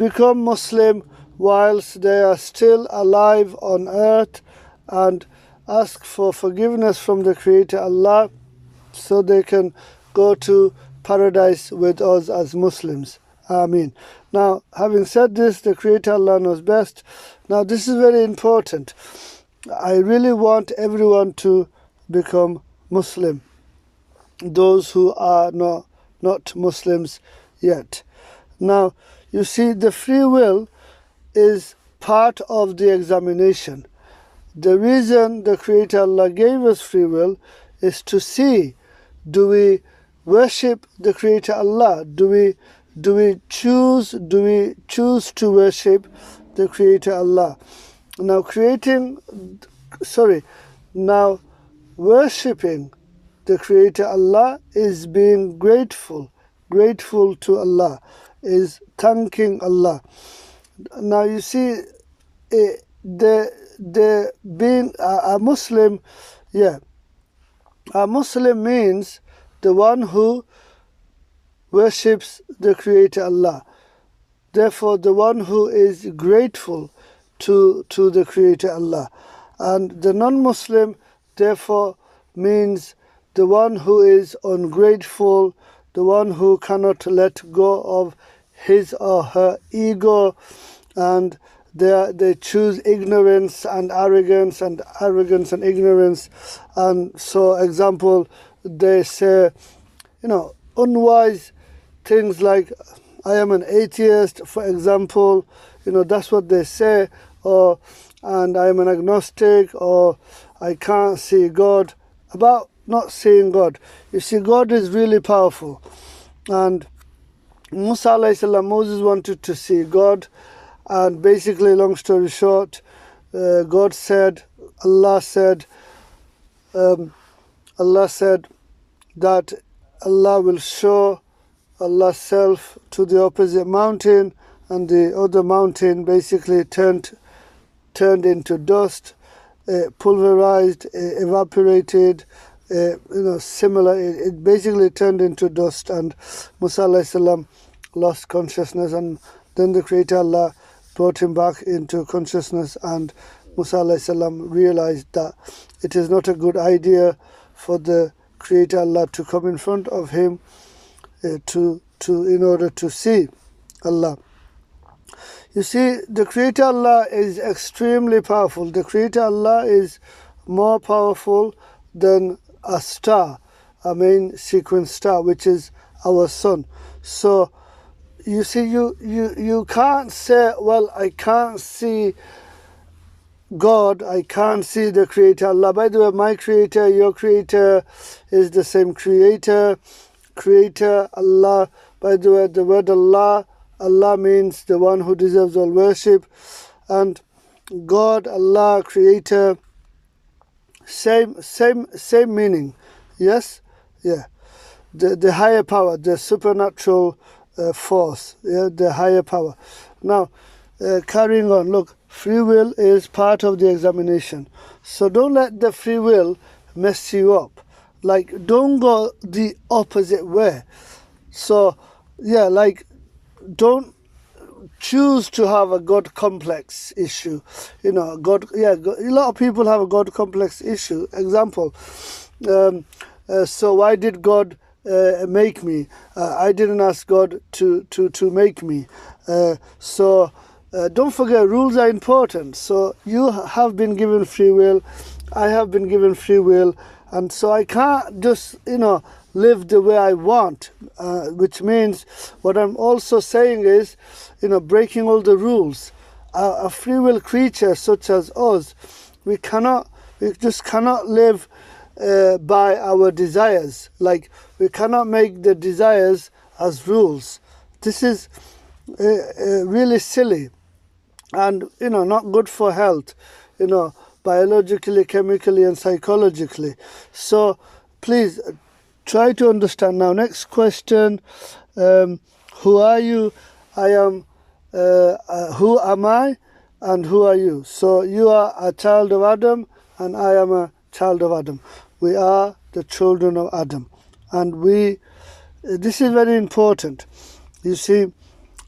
become Muslim whilst they are still alive on earth and ask for forgiveness from the Creator Allah so they can go to paradise with us as Muslims. Ameen. Now, having said this, the Creator Allah knows best. Now, this is very important. I really want everyone to become Muslim, those who are not Muslims yet. Now, you see, the free will is part of the examination. The reason the Creator Allah gave us free will is to see, do we worship the Creator Allah? Do we choose to worship the Creator Allah? Now worshipping the Creator Allah is being grateful to Allah, is thanking Allah. Now you see, the being a Muslim, a Muslim means the one who worships the Creator Allah. Therefore, the one who is grateful to the Creator Allah. And the non-Muslim, therefore, means the one who is ungrateful, the one who cannot let go of his or her ego, and they choose ignorance and arrogance and ignorance. And so, example, they say, unwise things like, I am an atheist, for example, that's what they say, and I am an agnostic, or I can't see God. About not seeing God, you see, God is really powerful, and Moses wanted to see God, and basically, long story short, Allah said that Allah will show Allah's self to the opposite mountain, and the other mountain basically turned into dust, pulverized, evaporated, similar. It basically turned into dust, and Musa lost consciousness, and then the Creator Allah brought him back into consciousness, and Musa realized that it is not a good idea for the Creator Allah to come in front of him in order to see Allah. You see, the Creator Allah is extremely powerful. The Creator Allah is more powerful than a star, a main sequence star, which is our sun. So you see, you can't say, well, I can't see God, I can't see the Creator Allah. By the way, my Creator, your Creator is the same Creator Allah. By the way, the word Allah means the one who deserves all worship, and God, Allah, Creator, same meaning. Yes, yeah. The higher power, the supernatural force, the higher power. Now, carrying on, look, free will is part of the examination. So don't let the free will mess you up. Like, don't go the opposite way. So, don't choose to have a God complex issue. A lot of people have a God complex issue. Example, so why did God make me? I didn't ask God to make me. Don't forget, rules are important. So you have been given free will, I have been given free will, and so I can't just live the way I want, which means what I'm also saying is, breaking all the rules. A free will creature such as us, we just cannot live by our desires. Like, we cannot make the desires as rules. This is really silly, and not good for health, biologically, chemically, and psychologically. So please try to understand. Now, next question, who are you? I am, who am I, and who are you? So you are a child of Adam, and I am a child of Adam. We are the children of Adam, and this is very important. You see,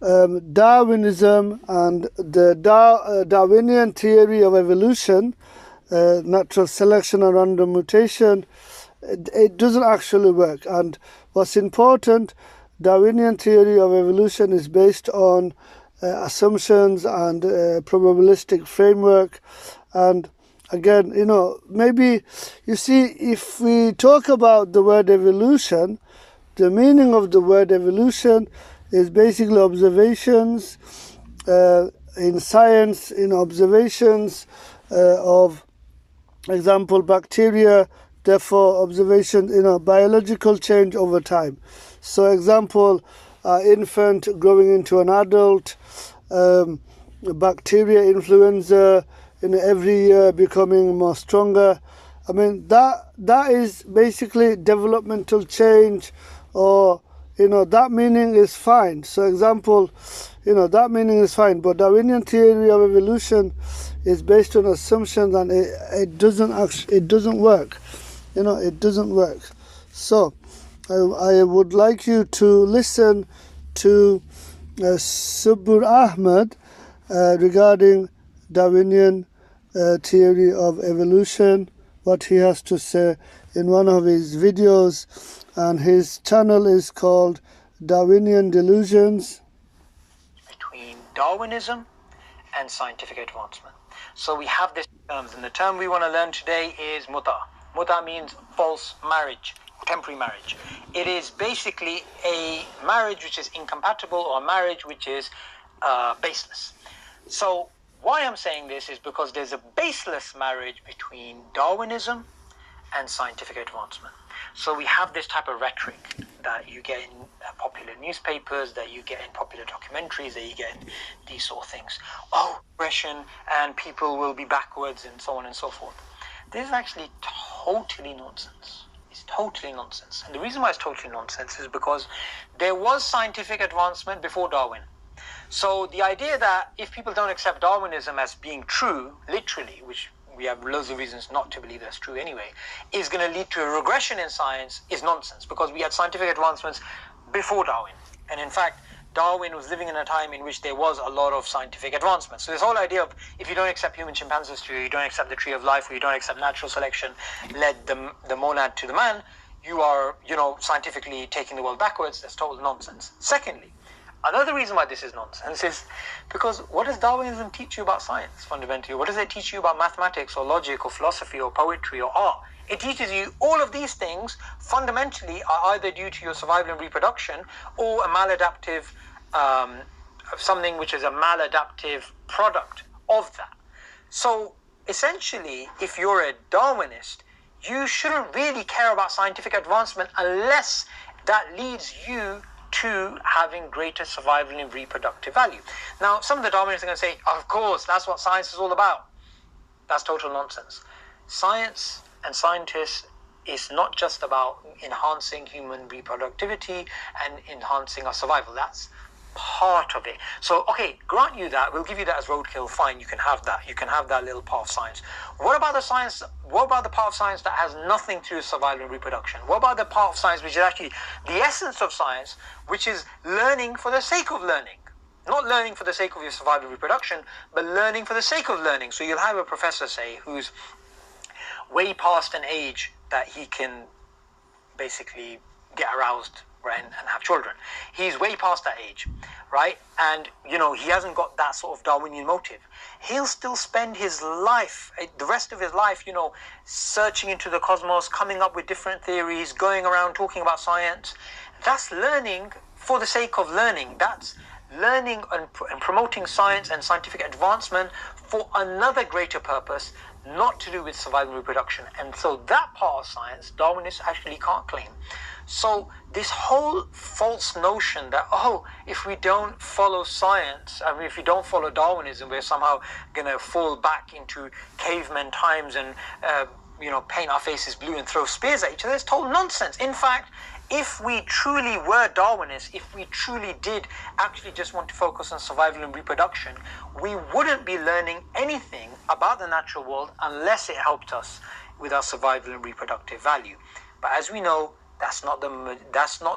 Darwinism and the Darwinian theory of evolution, natural selection and random mutation, it doesn't actually work. And what's important, Darwinian theory of evolution is based on assumptions and probabilistic framework. And again, maybe you see, if we talk about the word evolution, the meaning of the word evolution is basically observations in science, in observations of, example, bacteria, therefore observation, biological change over time. So example, infant growing into an adult, bacteria, influenza, every year becoming more stronger. I mean, that is basically developmental change, or that meaning is fine. So example, that meaning is fine, but Darwinian theory of evolution is based on assumptions, and it doesn't work. It doesn't work. So I would like you to listen to Subur Ahmed regarding Darwinian theory of evolution, what he has to say in one of his videos, and his channel is called Darwinian Delusions. Between Darwinism and scientific advancement. So we have this terms, and the term we want to learn today is muta. Muta means false marriage, temporary marriage. It is basically a marriage which is incompatible, or a marriage which is baseless. So why I'm saying this is because there's a baseless marriage between Darwinism and scientific advancement. So we have this type of rhetoric that you get in popular newspapers, that you get in popular documentaries, that you get in these sort of things. Oh, progression, and people will be backwards, and so on and so forth. This is actually totally nonsense. It's totally nonsense. And the reason why it's totally nonsense is because there was scientific advancement before Darwin. So the idea that if people don't accept Darwinism as being true, literally, which we have loads of reasons not to believe that's true anyway, is going to lead to a regression in science is nonsense, because we had scientific advancements before Darwin. And in fact, Darwin was living in a time in which there was a lot of scientific advancement. So this whole idea of, if you don't accept human chimpanzee history, or you don't accept the tree of life, or you don't accept natural selection led the monad to the man, you are, scientifically taking the world backwards. That's total nonsense. Secondly, another reason why this is nonsense is because what does Darwinism teach you about science, fundamentally? What does it teach you about mathematics, or logic, or philosophy, or poetry, or art? It teaches you all of these things fundamentally are either due to your survival and reproduction, or a maladaptive, something which is a maladaptive product of that. So essentially, if you're a Darwinist, you shouldn't really care about scientific advancement unless that leads you to having greater survival and reproductive value. Now, some of the Darwinists are going to say, of course, that's what science is all about. That's total nonsense. Science and scientists is not just about enhancing human reproductivity and enhancing our survival. That's part of it. So, okay, grant you that, we'll give you that as roadkill, fine, you can have that. You can have that little part of science. What about the science, what about the part of science that has nothing to do with survival and reproduction? What about the part of science which is actually the essence of science, which is learning for the sake of learning? Not learning for the sake of your survival and reproduction, but learning for the sake of learning. So you'll have a professor, say, who's way past an age that he can basically get aroused, right, and have children. He's way past that age, right? And, he hasn't got that sort of Darwinian motive. He'll still spend his life, the rest of his life, searching into the cosmos, coming up with different theories, going around talking about science. That's learning for the sake of learning. That's learning and promoting science and scientific advancement for another greater purpose, not to do with survival and reproduction. And so that part of science, Darwinists actually can't claim. So this whole false notion that, if we don't follow science, if we don't follow Darwinism, we're somehow going to fall back into caveman times and, paint our faces blue and throw spears at each other, it's total nonsense. In fact, if we truly were Darwinists, if we truly did actually just want to focus on survival and reproduction, we wouldn't be learning anything about the natural world unless it helped us with our survival and reproductive value. But as we know, That's not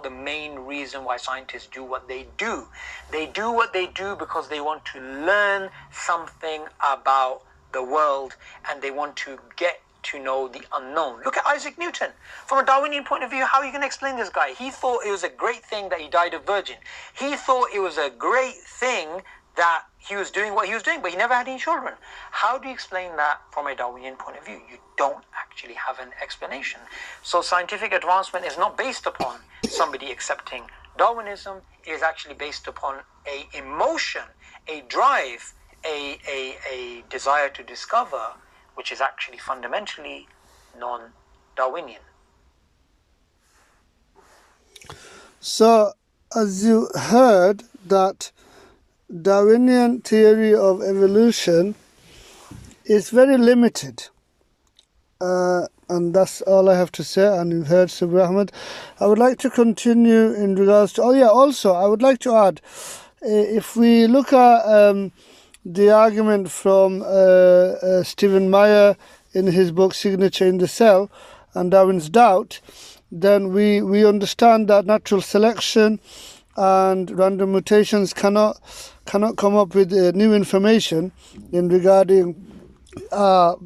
the main reason why scientists do what they do. They do what they do because they want to learn something about the world, and they want to get to know the unknown. Look at Isaac Newton. From a Darwinian point of view, how are you going to explain this guy? He thought it was a great thing that he died a virgin. He thought it was a great thing that he was doing what he was doing, but he never had any children. How do you explain that from a Darwinian point of view? You don't actually have an explanation. So scientific advancement is not based upon somebody accepting Darwinism. It is actually based upon a emotion, a drive, a desire to discover, which is actually fundamentally non-Darwinian. So, as you heard, that Darwinian theory of evolution is very limited. And that's all I have to say. And you've heard Sabri Ahmed. I would like to continue in regards to... also, I would like to add, if we look at the argument from Stephen Meyer in his book Signature in the Cell and Darwin's Doubt, then we understand that natural selection and random mutations cannot come up with new information in regarding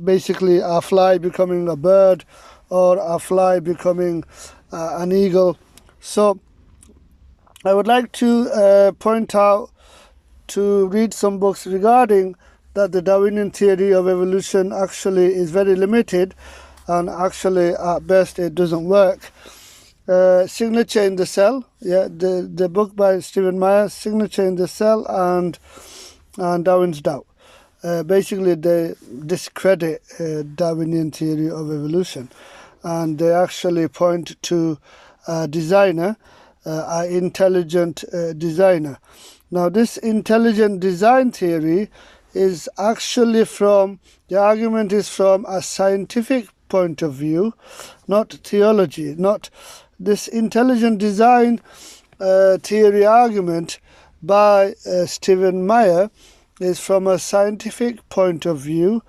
basically a fly becoming a bird or a fly becoming an eagle. So I would like to point out to read some books regarding that the Darwinian theory of evolution actually is very limited, and actually at best it doesn't work. Signature in the Cell, the book by Stephen Meyer, Signature in the Cell, and Darwin's Doubt. Basically, they discredit Darwinian theory of evolution, and they actually point to a designer, an intelligent designer. Now, this intelligent design theory is actually the argument is from a scientific point of view, not theology. Not this intelligent design theory argument by Stephen Meyer is from a scientific point of view,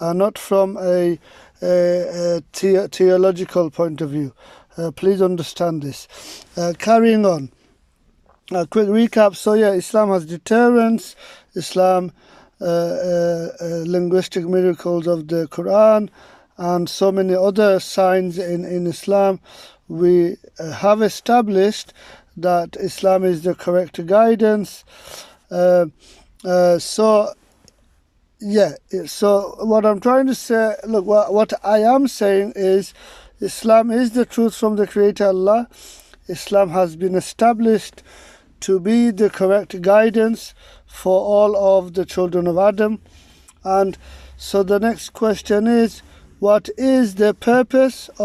not from a theological point of view. Please understand this. Carrying on. A quick recap. So Islam has deterrence, Islam linguistic miracles of the Quran, and so many other signs in Islam. We have established that Islam is the correct guidance. So what I'm trying to say, look, what I am saying is Islam is the truth from the Creator Allah. Islam has been established to be the correct guidance for all of the children of Adam. And so the next question is, what is the purpose of